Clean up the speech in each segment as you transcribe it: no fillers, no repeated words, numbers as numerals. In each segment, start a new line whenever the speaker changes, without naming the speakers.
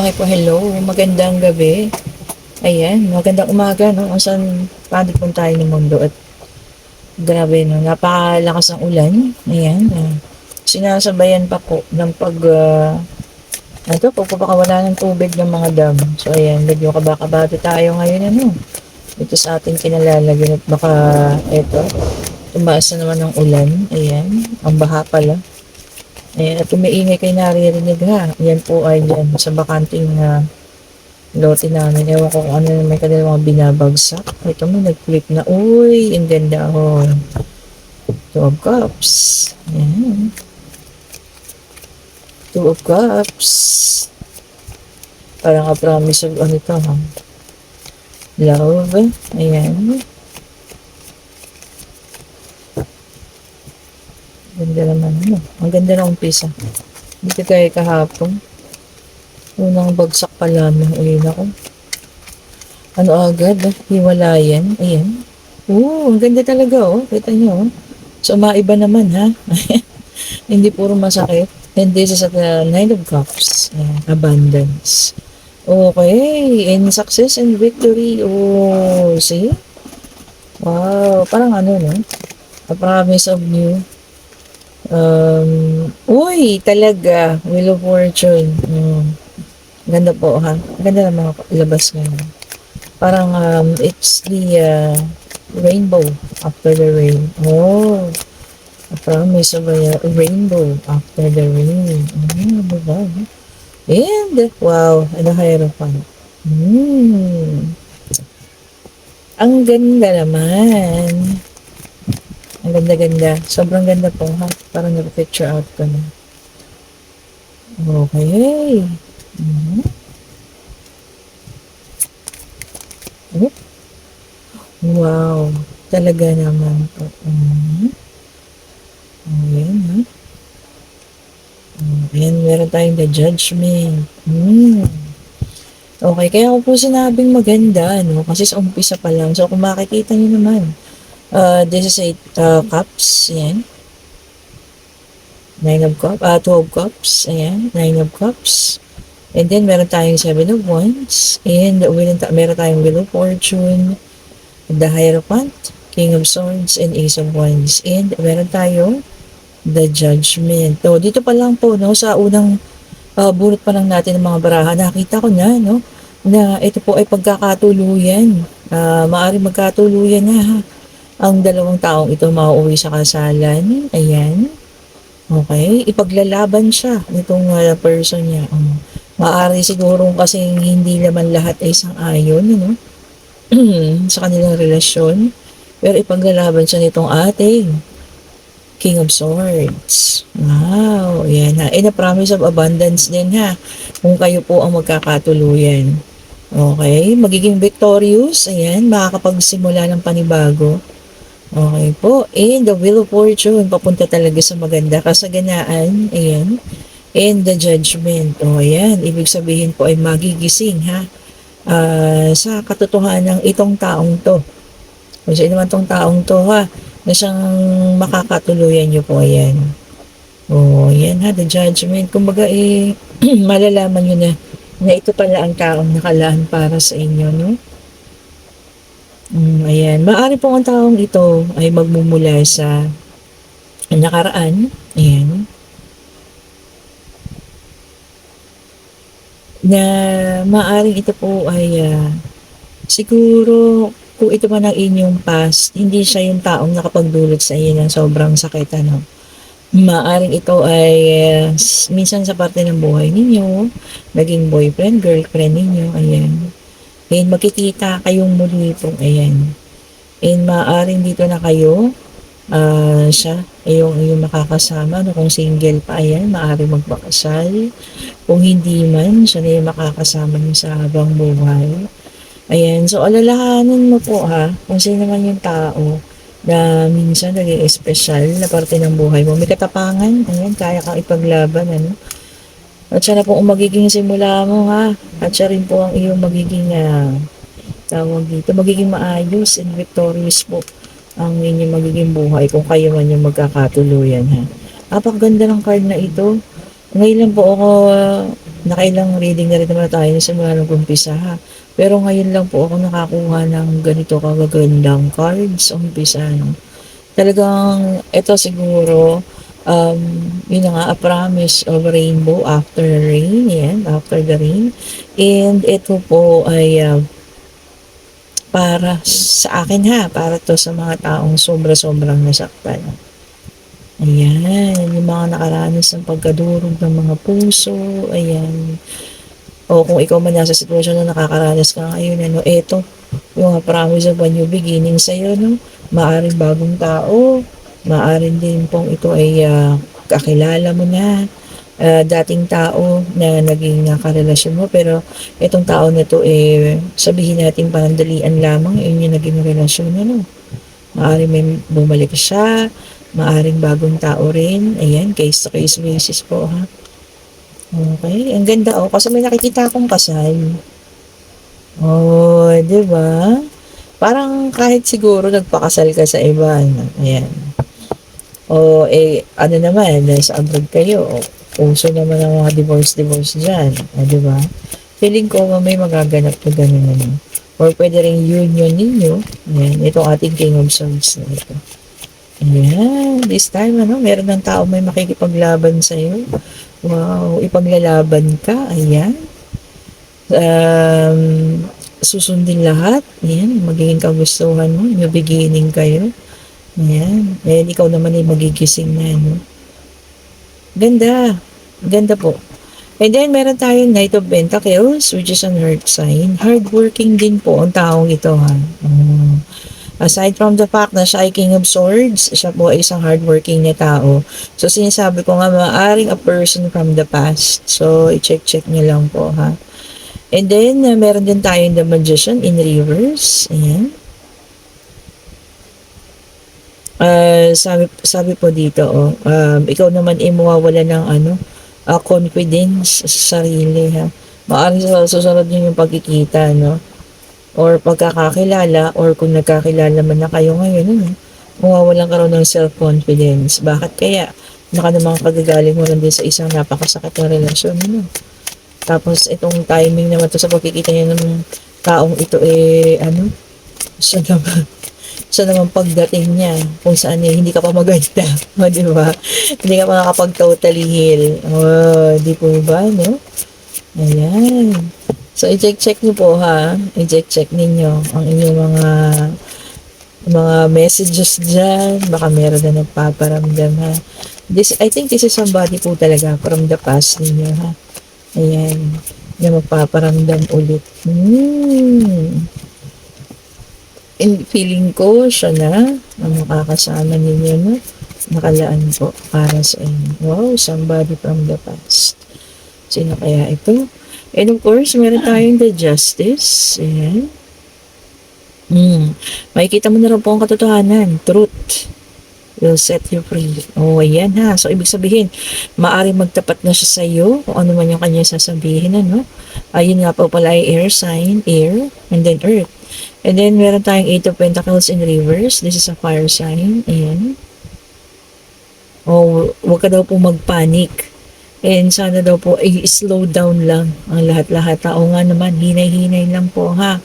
Okay po, hello. Magandang gabi. Ayan, magandang umaga, no? Kung saan panig po tayo ng mundo at grabe, no? Napakalakas ng ulan. Ayan, sinasabayan pa po ng pagpapakawala ng tubig ng mga dam. So, ayan, medyo kabakabado tayo ngayon, ano? Ito sa ating kinalalagyan at baka, eto, tumaas na naman ng ulan. Ayan, ang baha pala. Ayan, at umiingay kayo naririnig ha. Yan po ay dyan sa bakanting lote namin. Ewan ko kung ano naman kanila mga binabagsak. Ito mo, nag-flip na. Uy, ang ganda ako. Two of Cups. Ayan. Two of Cups. Parang a promise of ano ito ha. Love. Ayan. Ganda naman. Ano. Ang ganda ng umpisa. Dito tayo kahapon. Unang bagsak pa lamang. Ayun ako. Ano agad? Hiwalayan. Ayan. Oo, ang ganda talaga oh. Kita nyo oh. So, maiba naman ha. Hindi puro masakit. And this is at the Nine of Cups. Ayan. Abundance. Okay. And success and victory. Oh, see? Wow. Parang ano no? A promise of new. Uy, talaga. Wheel of Fortune. Ganda po ha. Ganda ng mga labas ngayon. Parang it's the rainbow after the rain. Oh, a promise of a rainbow after the rain. Diba? And, wow, ano Hierophant. Ang ganda naman. Ang ganda-ganda. Sobrang ganda po ha. Parang nag-picture out ko na. Okay. Wow. Talaga naman po. Ayan ha. Ayan, meron tayong the judgment. Okay, kaya ako po sinabing maganda, no? Kasi sa umpisa pa lang. So, kung makikita nyo naman, this is 8 cups. Ayan. 12 cups. Ayan, 9 of cups. And then, meron tayong 7 of wands. And meron tayong wheel of fortune, the Hierophant, King of Swords, and Ace of Wands. And meron tayong the Judgment. So, dito pa lang po, no, sa unang bunot pa lang natin ng mga baraha, nakita ko na, no, na ito po ay pagkakatuluyan. Maaaring magkatuluyan na, ha. Ang dalawang taong ito mauuwi sa kasalan. Ayan. Okay. Ipaglalaban siya nitong person niya. Maaari siguro kasing hindi naman lahat ay sang-ayon, no, sa kanilang relasyon. Pero ipaglalaban siya nitong ating King of Swords. Wow, yan ha. And a promise of abundance din ha. Kung kayo po ang magkakatuluyan. Okay, magiging victorious. Ayan, makakapagsimula ng panibago. Okay po. And the wheel of fortune, papunta talaga sa maganda. Kasaganaan, ayan. And the judgment. O, ayan. Ibig sabihin po ay magigising ha. Sa katotohanan ng itong taong to. Kung sino naman tong taong to ha, na siyang makakatuluyan nyo po, ayan. O, ayan ha, the judgment. Kumbaga malalaman nyo na ito pala ang taong nakalaan para sa inyo, no? Ayan, maaari po ang taong ito ay magmumula sa nakaraan, ayan, na maaaring ito po ay siguro kung ito man ang inyong past, hindi siya yung taong nakapagdulot sa inyo ng sobrang sakit, ano. Maaaring ito ay minsan sa parte ng buhay ninyo, naging boyfriend, girlfriend ninyo, ayan. And magkikita kayong muli po, ayan. And maaaring dito na kayo, siya ay yung makakasama, no, kung single pa, ayan, maaaring magpakasal. Kung hindi man, siya na yung makakasama niyo sa habang buhay. Ayan, so alalahanin mo po ha, kung sino naman yung tao na minsan naging espesyal na parte ng buhay mo. May katapangan, ayan, kaya kang ipaglaban, ano. At siya na po ang magiging simula mo ha. At siya rin po ang iyong magiging tawag dito, magiging maayos and victorious po ang inyong magiging buhay kung kayo man yung magkakatuluyan ha. Napakaganda ng card na ito. Ngayon lang po ako, nakailang reading na rin naman tayo simula nung umpisa ha. Pero ngayon lang po ako nakakuha ng ganito kagagandang cards umpisa, no? Talagang ito siguro, um, yun na nga, a promise of rainbow after rain, yan, after the rain. And ito po ay para sa akin ha, para to sa mga taong sobra-sobrang nasaktan. Ayan, yung mga nakaranas ng pagkadurog ng mga puso, ayan. O kung ikaw man nasa sitwasyon na nakakaranas ka ngayon, ano, eto, yung promise of a new beginning sa'yo, no? Maaring bagong tao, maaring din pong ito ay kakilala mo na, dating tao na naging karelasyon mo, pero itong tao na to eh, sabihin natin panandalian lamang, yun yung naging relasyon, ano? Maaring may bumalik siya, maaring bagong tao rin, ayan, case to case basis po, ha? Okay, ang ganda oh, kasi may nakikita akong kasal. Oh, 'di ba? Parang kahit siguro nagpakasal ka sa iba, ano, ayan. O eh, ano naman, nasa abroad kayo, uso naman ang mga divorce diyan, 'di ba? Feeling ko may magaganap na ganun ano. Or pwede ring union ninyo. Ayan, itong ating King of Swords na ito. Ayan, this time ano, meron ng tao may makikipaglaban sa'yo. Wow, ipaglalaban ka, ayan. Um, susundin lahat, ayan, magiging kagustuhan mo, new beginning kayo. Ayan, ayan, ikaw naman ay magigising na, no? Ganda, ganda po. And then, meron tayong Knight of Pentacles, which is an earth sign. Hardworking din po ang taong ito, ha. Aside from the fact na siya ay King of Swords, siya po ay isang hardworking na tao. So, sinasabi ko nga, maaaring a person from the past. So, i-check-check niyo lang po, ha. And then, meron din tayong The Magician in reverse. Ayan. Sabi po dito, ikaw naman ay mawawala ng confidence sa sarili, ha. Maaaring sa susunod niyo yung pagkikita, no? Or pagkakakilala, or kung nagkakilala man na kayo ngayon, mawawalan ka rin ng self-confidence. Bakit kaya? Baka namang kagagaling mo rin din sa isang napakasakit na relasyon, ano? Tapos, itong timing naman to sa pagkikita niya ng taong ito, siya naman, siya naman pagdating niya, kung saan hindi ka pa maganda, o, di ba? Hindi ka pa nakapag-totally heal. Oh, di po ba, no? Ayan. So, i-check-check niyo po, ha? I-check-check ninyo ang inyong mga messages dyan. Baka meron na nagpaparamdam, ha? I think this is somebody po talaga from the past ninyo, ha? Ayan. Na magpaparamdam ulit. And feeling ko, siya na ang makakasama ninyo, no? Nakalaan po para sa inyo. Wow, somebody from the past. Sino kaya ito? And of course, meron tayong the justice. Ayan. Makikita mo na rin po ang katotohanan. Truth will set you free. Oh, ayan ha. So, ibig sabihin, maaaring magtapat na siya sa iyo kung ano man yung kanya sasabihin, ano? Ayun nga po pala ay air sign, air, and then earth. And then, meron tayong 8 of Pentacles in reverse. This is a fire sign. Ayan. Oh, huwag ka daw po magpanik. And sana daw po ay slow down lang ang lahat-lahat. Oo nga naman, hinay-hinay lang po ha.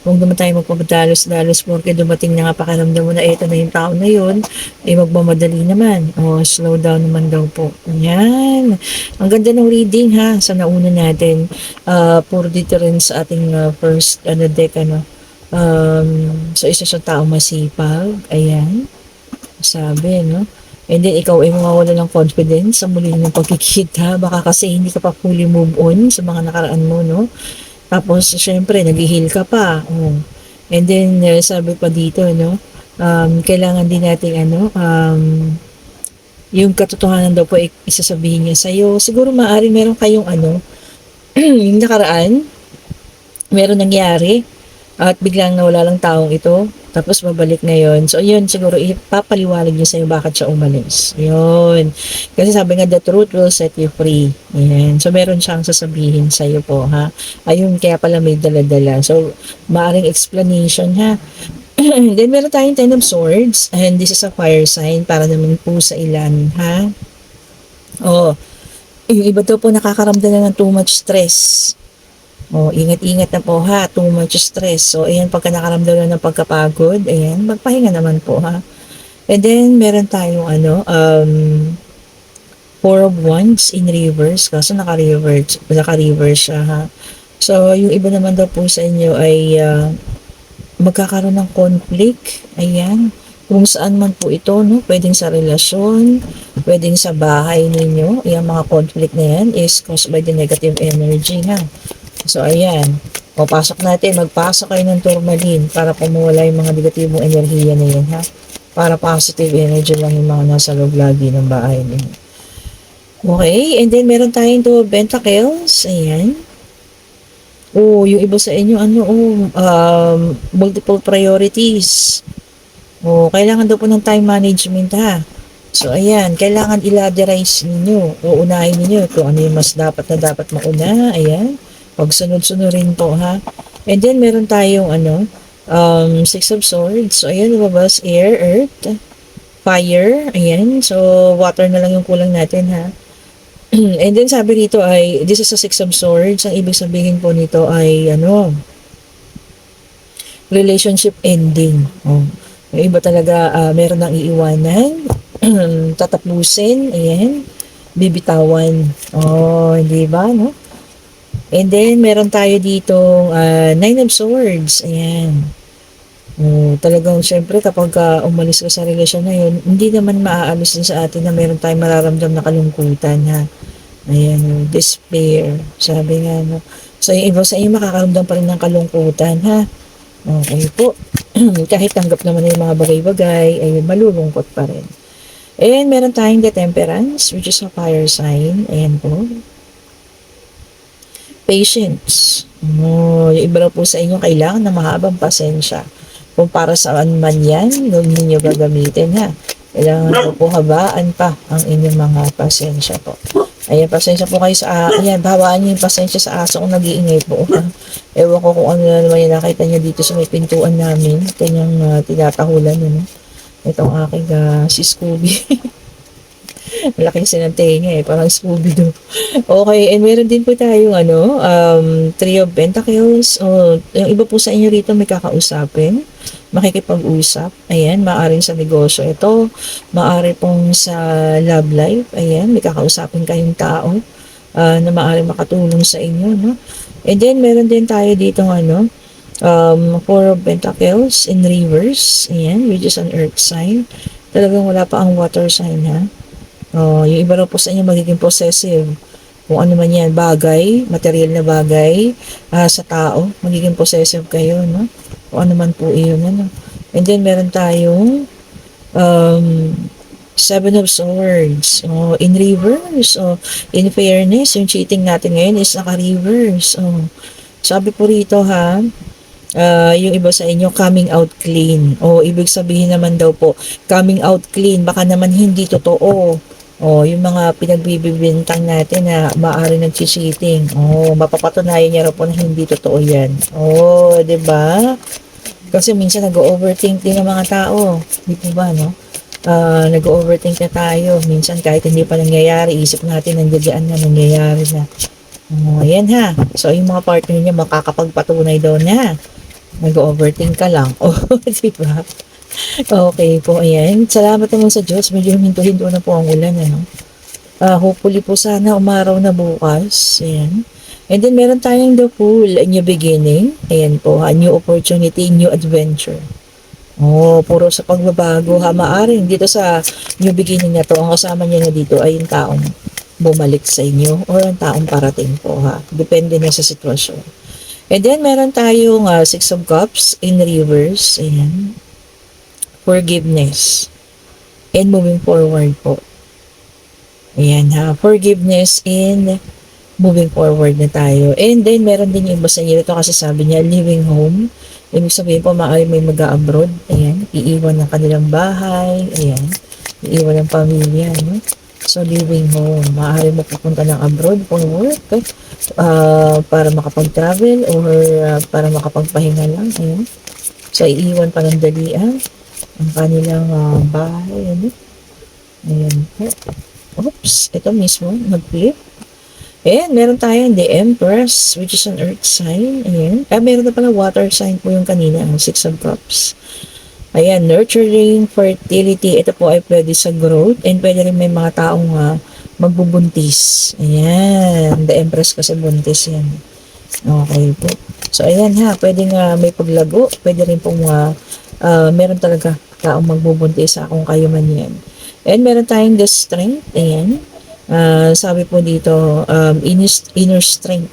Huwag naman tayo magpapadalos-dalos porque dumating na nga pakiramdam mo na ito na yung tao na yun, ay magmamadali naman. O, slow down naman daw po. Ayan. Ang ganda ng reading ha, sa nauna natin. Puro dito rin sa ating first deck, ano. So, isa siyang tao masipag. Ayan. Sabi, no? And then, ikaw ay mawawala ng confidence sa muli ng pagkikita. Baka kasi hindi ka pa fully move on sa mga nakaraan mo, no? Tapos, syempre, nag-heal ka pa. Oh. And then, sabi pa dito, no? Kailangan din natin, yung katotohanan daw po ay isasabihin niya sa'yo. Siguro, maaari meron kayong, yung nakaraan, meron nangyari, at biglang nawala lang taong ito, tapos babalik ngayon. So, yun, siguro ipapaliwanag niya sa'yo bakit siya umalis. Yun. Kasi sabi nga, the truth will set you free. Yan. So, meron siyang sasabihin sa'yo po, ha? Ayun, kaya pala may dala-dala. So, maaring explanation, ha? Then, meron tayong 10 of Swords, and this is a fire sign para naman po sa ilan, ha? Oh, Yung iba daw po nakakaramdam na ng too much stress. O, ingat-ingat na po ha, too much stress. So, ayan, pagka nakaramdam na ng pagkapagod, ayan, magpahinga naman po ha. And then, meron tayong Four of Wands in reverse. Kaso naka-reverse siya ha. So, yung iba naman daw po sa inyo ay magkakaroon ng conflict. Ayan. Kung saan man po ito, no? Pwedeng sa relasyon, pwedeng sa bahay ninyo. Yung mga conflict na yan is caused by the negative energy ha. So, ayan. Papasok natin. Magpasok kayo ng tourmaline para pumawala yung mga negatibong enerhiya na yan, ha? Para positive energy lang yung mga nasa loob lagi ng bahay ninyo. Okay. And then, meron tayong Two of Pentacles. Ayan. Oh, yung iba sa inyo, multiple priorities. Oh, kailangan daw po ng time management, ha? So, ayan, kailangan i-laderize ninyo. Uunahin ninyo kung ano yung mas dapat na dapat mauna. Ayan. Pagsunod-sunurin po, ha. And then, meron tayong, Six of Swords. So, ayan, lumabas, air, earth, fire. Ayan. So, water na lang yung kulang natin, ha. And then, sabi rito ay, this is a Six of Swords. Ang ibig sabihin po nito ay, relationship ending. Oh. Yung iba talaga, meron nang iiwanan, tatapusin, ayan, bibitawan. Oh, hindi ba, no? And then, meron tayo ditong Nine of Swords. Ayan. Oh, talagang, syempre, kapag umalis ka sa relasyon na yun, hindi naman maaalis din sa atin na meron tayong mararamdam na kalungkutan, ha? Ayan, despair. Sabi nga, no? So, yung iba sa inyo, makakaramdam pa rin ng kalungkutan, ha? Okay po. Kahit tanggap naman yung mga bagay-bagay, ay malulungkot pa rin. And meron tayong the Temperance, which is a fire sign. Ayan po. Patience. Oh, yung iba po sa inyo, kailangan na mahabang pasensya. Kung para saan man yan, huwag ninyo gagamitin, ha. Kailangan po habaan pa ang inyong mga pasensya po. Ayan, pasensya po kayo sa, ayan, bahawaan niyo yung pasensya sa aso kung nag-iingay po. Ewan ko kung ano na naman yung nakita niya dito sa may pintuan namin. Kanyang tinatahulan, itong aking si Scooby. Malaking sinantenga parang Scooby-Doo. Okay, and meron din po tayong Three of Pentacles. Yung iba po sa inyo rito may kakausapin, makikipag-usap. Ayan, maaring sa negosyo ito, maaari pong sa love life. Ayan, may kakausapin kayong tao na maaari makatulong sa inyo, no? And then, meron din tayo dito Four of Pentacles in reverse. Ayan, which is an earth sign. Talagang wala pa ang water sign, ha? Yung iba raw po sa inyo magiging possessive. Kung ano man yan, bagay, material na bagay, sa tao, magiging possessive kayo, no? Kung ano man po iyon, ano? And then, meron tayong Seven of Swords. In reverse. In fairness, yung cheating natin ngayon is naka-reverse. Sabi po rito, ha, yung iba sa inyo, coming out clean. Ibig sabihin naman daw po, coming out clean, baka naman hindi totoo. Yung mga pinagbibintang natin na maaari nag-cheating. Mapapatunayan niya raw po na hindi totoo yan. 'Di ba? Kasi minsan nag-overthink din ng mga tao. Di po ba, no? Nag-overthink na tayo. Minsan kahit hindi pa nangyayari, isip natin nandiyan na, nangyayari na. Ayan ha. So, yung mga partner niya makakapagpatunay daw na nag-overthink ka lang. Di ba? Okay po, ayan. Salamat naman sa Diyos. Medyo huminto-hinto na po ang ulan, hopefully po sana umaraw na bukas. Ayan. And then, meron tayong the Fool, a new beginning. Ayan po, a new opportunity, new adventure. Puro sa pagbabago, ha. Maaring dito sa new beginning na to, ang kasama niya na dito ay yung taong bumalik sa inyo or ang taong parating po, ha. Depende na sa sitwasyon. And then, meron tayong Six of Cups in reverse. Ayan. Forgiveness and moving forward po. Ayan ha, forgiveness and moving forward na tayo. And then, meron din yung iba sa inyo ito kasi sabi niya, leaving home. Ibig sabihin po, maaari may mag-abroad. Ayan, iiwan ng kanilang bahay. Ayan, iiwan ng pamilya. No? So, leaving home. Maaari mo pupunta ng abroad for work. Para makapag-travel or para makapagpahinga lang. Ayan. So, iiwan pa ng dalian ang kanilang bahay. Ayan po. Oops, ito mismo, nag-flip. And meron tayong the Empress, which is an earth sign. Ayan. Meron na pala water sign po yung kanina, ang Six of Cups. Ayan, nurturing, fertility. Ito po ay pwede sa growth and pwede rin may mga taong magbubuntis. Ayan, the Empress kasi buntis yan. Okay po. So, ayan ha, pwede nga may paglago, pwede rin pong meron talaga taong magbubuntis kung kayo man yan. And meron tayong the strength, ayan. Sabi po dito, inner strength.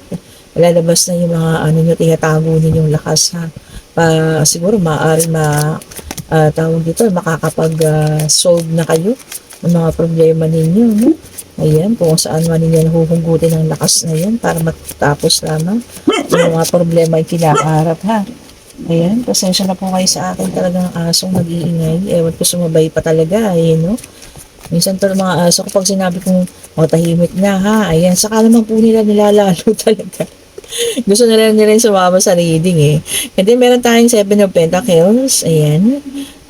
Lalabas na yung mga ano nyo, tinatago ninyong lakas ha. Siguro maaari tawag dito, makakapag-solve na kayo ng mga problema ninyo. No? Ayan, kung saan man ninyo nahuhugutin ng lakas na yan para matapos lamang yung mga problema yung kinakaharap ha. Ayan, pasensya na po kayo sa akin talagang asong mag-iingay. Ewan ko sumabay pa talaga, no? Minsan to mga aso kapag sinabi kong, tahimik na ha. Ayan, saka naman po nila nilalalo talaga. Gusto nila sumama sa reading eh. And then meron tayong Seven of Pentacles. Ayan.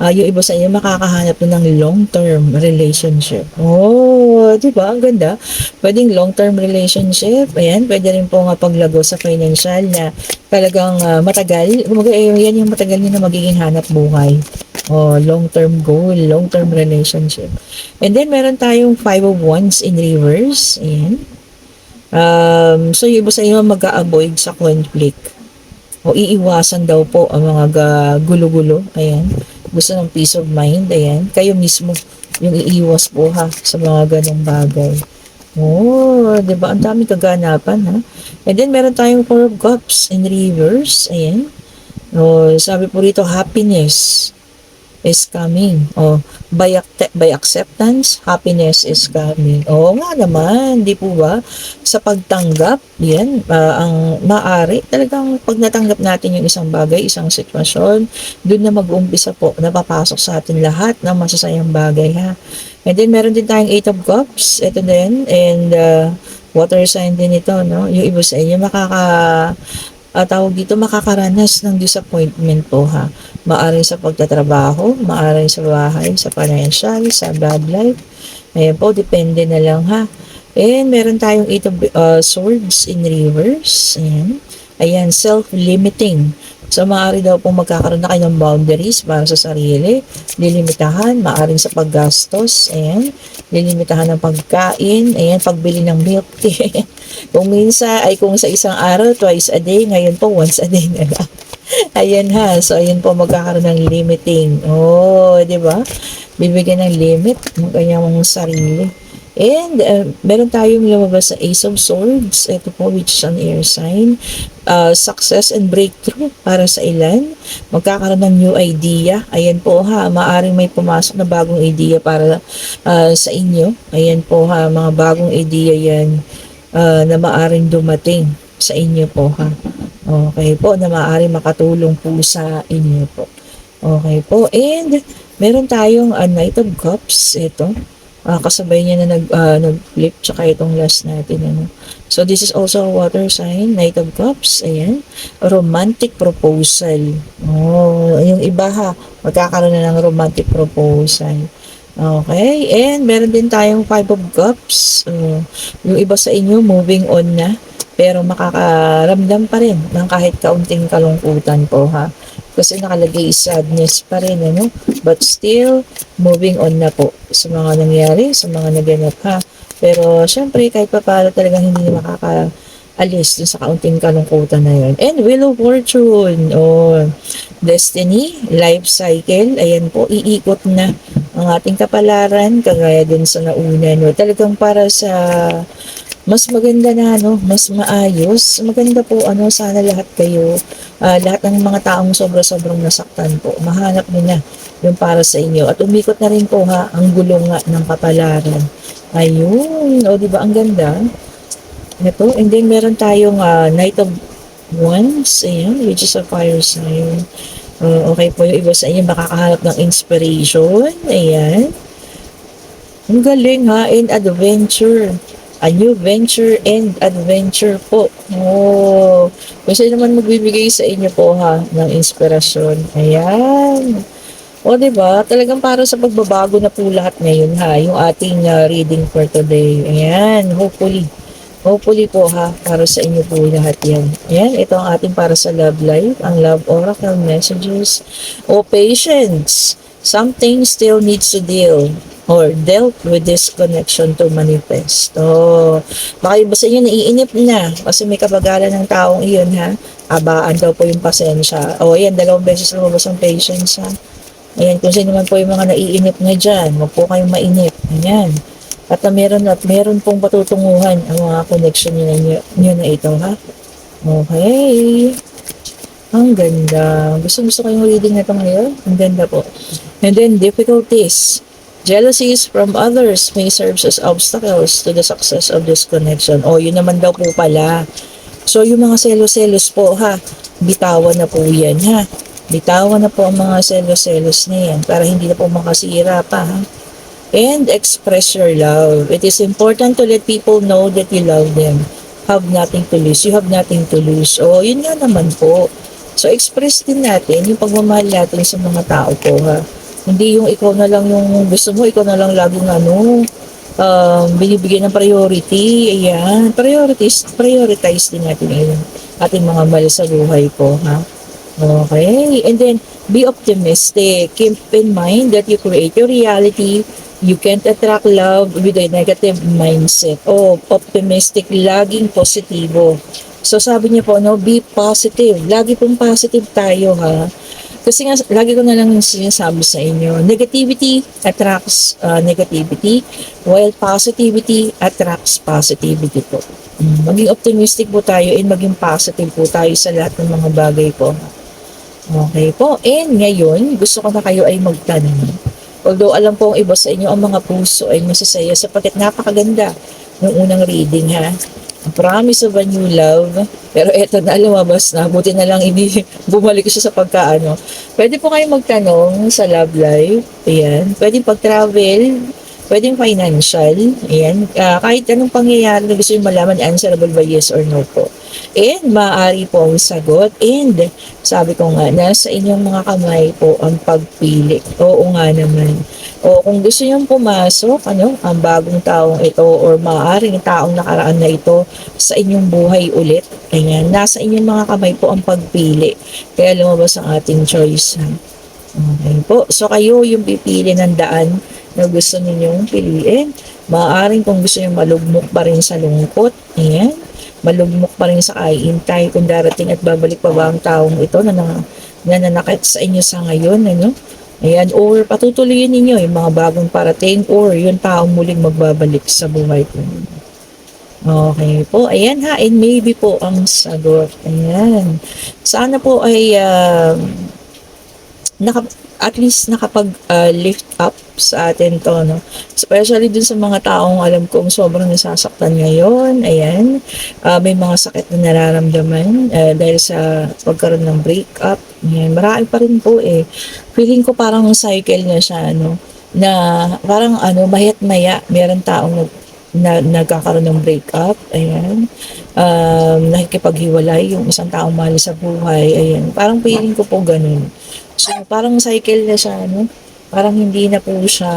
Yung iba sa inyo makakahanap na ng long-term relationship. Oh, di ba? Ang ganda. Pwedeng long-term relationship. Ayan. Pwede rin po nga paglago sa financial na talagang matagal. Yan yung matagal nyo na magiging hanap buhay. Oh, long-term goal, long-term relationship. And then meron tayong Five of Wands in reverse. Ayan. So yung iba sa inyo mag-a-avoid sa conflict o iiwasan daw po ang mga gulo-gulo. Ayan. Gusto ng peace of mind. Ayan. Kayo mismo yung iiwas po ha sa mga ganong bagay. Oh, di ba? Ang daming kaganapan ha. And then meron tayong Four of Cups in reverse. Ayan. Oh, sabi po rito happiness is coming. Oh, by acceptance, happiness is coming. Oo nga naman, di po ba? Sa pagtanggap, yan, ang maari, talagang pag natanggap natin yung isang bagay, isang sitwasyon, doon na mag-uumpisa po, napapasok sa atin lahat ng masasayang bagay, ha? And then, meron din tayong Eight of Cups, ito din, and water sign din ito, no? Yung iba sa inyo, tawag dito, makakaranas ng disappointment po ha. Maaring sa pagtatrabaho, maaring sa bahay, sa financial, sa love life. Ayan po, depende na lang ha. And meron tayong Eight of Swords in reverse. Ayan. Ayan, self-limiting. So, maaari daw pong magkakaroon na kayo ng boundaries para sa sarili. Lilimitahan, maaring sa paggastos. Ayan. Lilimitahan ng pagkain. Ayan, pagbili ng milk tea. Kung minsan ay kung sa isang araw, twice a day. Ngayon po, once a day na lang. Ayan ha. So, ayan po magkakaroon ng limiting. Oh, di ba? Bibigyan ng limit ng kanyang sarili. And meron tayong lumabas sa Ace of Swords. Ito po, which is an air sign. Success and breakthrough para sa ilan. Magkakaroon ng new idea. Ayan po ha, maaring may pumasok na bagong idea para sa inyo. Ayan po ha, mga bagong idea yan na maaring dumating sa inyo po ha. Okay po, na maaring makatulong po sa inyo po. Okay po, and meron tayong Knight of Cups. Ito. Kasabay niya na nag-flip tsaka itong last natin ano. So this is also a water sign, Knight of Cups. Ayan, romantic proposal. Oh, yung iba ha, magkakaroon na ng romantic proposal. Okay, and meron din tayong Five of Cups. Yung iba sa inyo moving on na, pero makakaramdam pa rin ng kahit kaunting kalungkutan po ha. Kasi nakalagay sadness pa rin, ano? But still, moving on na po sa mga nangyari, sa mga naganap ha. Pero, syempre, kahit pa para talagang hindi makakaalis dun sa kaunting kalungkutan na yun. And Wheel of Fortune, Destiny, Life Cycle, ayan po, iikot na ang ating kapalaran, kagaya din sa nauna, no? Talagang para sa mas maganda na mas maayos. Maganda po sana lahat kayo, lahat ng mga taong sobra-sobrang nasaktan po, mahanap niyo na yung para sa inyo. At umikot na rin po ha, ang gulong nga ng kapalaran. Ayun, di ba ang ganda? Ito, and then meron tayong Knight of Wands, ayan, which is a fire sign. Okay po, yung iba sa inyo makakahanap ng inspiration. Ayan. Ang galing ha, and adventure. A new venture and adventure po. Oh, kasi naman magbibigay sa inyo po ha ng inspirasyon. Ayan. O, diba? Talagang para sa pagbabago na po lahat ngayon ha, yung ating reading for today. Ayan, hopefully Hopefully po ha, para sa inyo po lahat yan. Ayan, ito ang ating para sa love life, ang love oracle messages. O patience, something still needs to deal or dealt with this connection to manifest. Baka iba sa inyo naiinip na kasi may kabagalan ng taong iyon ha. Abaan daw po yung pasensya. Ayan, 2 beses lumabas ang patience ha. Ayan, kung sino man po yung mga naiinip na dyan, huwag po kayong mainip. Ayan. At meron pong patutunguhan ang mga connection nyo na ito, ha? Okay. Ang ganda. Gusto ko yung reading na ito ngayon. Ang ganda po. And then, difficulties. Jealousies from others may serve as obstacles to the success of this connection. Yun naman daw po pala. So, yung mga selos-selos po, ha? Bitawan na po yan, ha? Bitawan na po ang mga selos-selos na yan para hindi na po makasira pa, ha? And express your love. It is important to let people know that you love them. Have nothing to lose. You have nothing to lose. Yun nga naman po. So, express din natin yung pagmamahal natin sa mga tao po, ha. Hindi yung ikaw na lang yung gusto mo, ikaw na lang laging binibigyan ng priority. Ayan. Prioritize din natin yung ating mga mahal sa buhay po, ha. Okay. And then, be optimistic. Keep in mind that you create your reality. You can't attract love with a negative mindset. Optimistic, laging positibo. So sabi niya po, be positive. Lagi pong positive tayo, ha. Kasi nga, lagi ko na lang sinasabi sa inyo, negativity attracts negativity, while positivity attracts positivity po. Maging optimistic po tayo and maging positive po tayo sa lahat ng mga bagay po. Okay po. And ngayon, gusto ko na kayo ay magtanong. Although alam po ang iba sa inyo, ang mga puso ay masasaya sapagkat napakaganda ng unang reading, ha. Promise of a new love. Pero eto na, lumabas na. Buti na lang hindi bumalik siya sa pagkaano. Pwede po kayo magtanong sa love life. Ayan. Pwede pag-travel. Pwedeng financial. Ayan. Kahit anong pangyayari na gusto nyo malaman, answerable by yes or no po. And maaari po ang sagot. And sabi ko nga, nasa inyong mga kamay po ang pagpili. Oo nga naman. Kung gusto nyo pumasok, ang bagong taong ito or maaaring taong nakaraan na ito sa inyong buhay ulit. Ayan, nasa inyong mga kamay po ang pagpili. Kaya lumabas ang ating choice. Ha? Okay po. So kayo yung pipili ng daan na gusto ninyong piliin. Maaaring kung gusto nyo malugmok pa rin sa lungkot. Ayan. Malugmok pa rin sa kaintay kung darating at babalik pa ba ang taong ito na nananakit sa inyo sa ngayon. Ayan, or patutuloyin ninyo yung mga bagong parating or yung taong muling magbabalik sa buhay ko. Okay po, ayan ha, and maybe po ang sagot. Ayan. Sana po ay at least nakapag-lift up sa atin to, no? Especially dun sa mga taong alam kong sobrang nasasaktan ngayon. Ayan. May mga sakit na nararamdaman dahil sa pagkaroon ng breakup. Ayan. Marami pa rin po eh. Feeling ko parang cycle na siya, no? Na parang mayat maya, meron taong nagkakaroon ng breakup. Ayan. Nakikipaghiwalay yung isang taong mahal sa buhay. Ayan. Parang feeling ko po ganun. So, parang cycle na siya, no? Parang hindi na po siya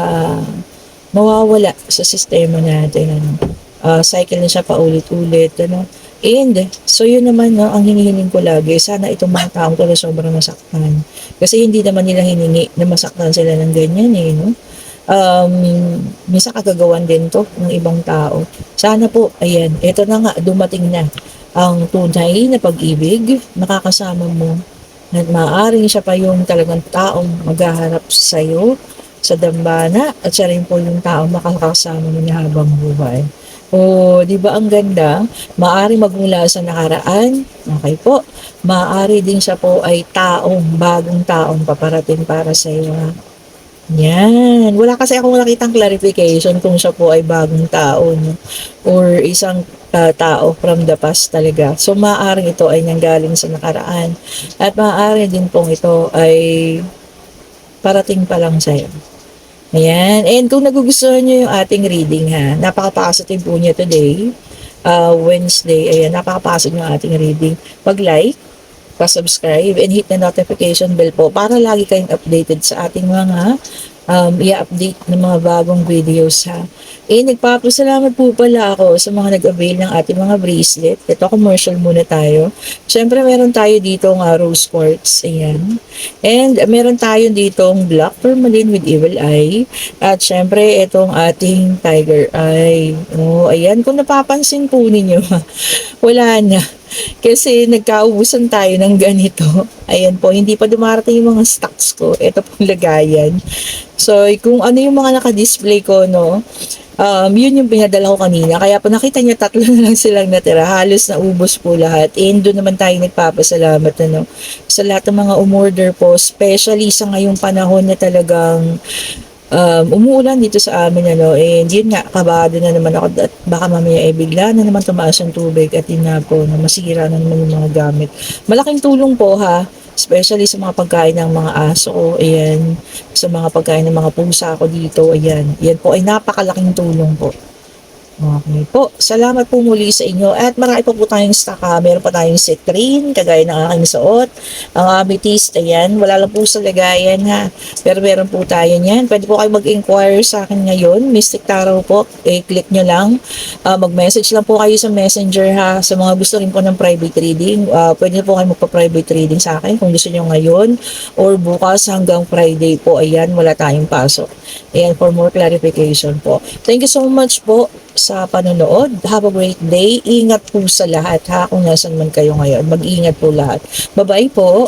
mawawala sa sistema natin, cycle na siya paulit-ulit, And, so yun naman, no, ang hinihiling ko lagi, sana itong mga taong to na sobrang nasaktan. Kasi hindi naman nila hiningi na masaktan sila ng ganyan, no? Minsan kagagawan din to ng ibang tao. Sana po, ayan, ito na nga, dumating na ang tunay na pag-ibig, nakakasama mo at maaaring siya pa yung talagang taong maghaharap sa iyo sa dambana at siya rin po yung taong makakasama mo na habang buhay. Di ba ang ganda? Maaari magmula sa nakaraan. Okay po. Maaari din siya po ay bagong taong paparating para sa iyo. Yan. Wala kasi akong nakitang clarification kung siya po ay bagong tao, no? Or isang tao from the past talaga. So, maaaring ito ay nanggaling sa nakaraan. At maaari din pong ito ay parating pa lang sa'yo. Ayan. And kung nagugustuhan nyo yung ating reading, ha, napaka-positive po niya today. Wednesday. Ayan, napaka-positive yung ating reading. Pag-like, pa-subscribe and hit the notification bell po para lagi kayong updated sa ating mga i-update ng mga bagong videos ha. Nagpapasalamat po pala ako sa mga nag-avail ng ating mga bracelet. Ito, commercial muna tayo. Siyempre, meron tayo dito ng rose quartz. Ayan. And meron tayo dito ng black tourmaline with evil eye. At siyempre, itong ating tiger eye. Oh, ayan. Kung napapansin po ninyo, wala na. Kasi nagkaubusan tayo ng ganito. Ayan po, hindi pa dumarating yung mga stocks ko. Ito pong lagayan. So, kung ano yung mga naka-display ko, no, yun yung pinadala ko kanina. Kaya po nakita niya tatlo na lang silang natira. Halos naubos po lahat. And doon naman tayo nagpapasalamat ano, sa lahat ng mga umorder po. Especially sa ngayong panahon na talagang umuulan dito sa amin ano, and yun nga, kabado na naman ako at baka mamaya bigla na naman tumaas ang tubig at yun nga po, na masira na naman yung mga gamit. Malaking tulong po ha, especially sa mga pagkain ng mga aso ko, ayan, sa mga pagkain ng mga pusa ko dito, ayan, yan po ay napakalaking tulong po. Okay po. Salamat po muli sa inyo. At marami po tayong stock ha. Meron pa tayong citrine, kagaya ng aking suot. Ang amethyst, ayan. Wala lang po sa lagayan ha. Pero meron po tayo niyan. Pwede po kayo mag-inquire sa akin ngayon. Mystic Tarot po. Click nyo lang. Mag-message lang po kayo sa messenger ha. Sa mga gusto rin po ng private reading. Pwede po kayo magpa-private reading sa akin kung gusto nyo ngayon. Or bukas hanggang Friday po. Ayan, wala tayong pasok. Ayan, for more clarification po. Thank you so much po sa panonood. Have a great day. Ingat po sa lahat ha, kung nasan man kayo ngayon. Mag-ingat po lahat. Bye-bye po.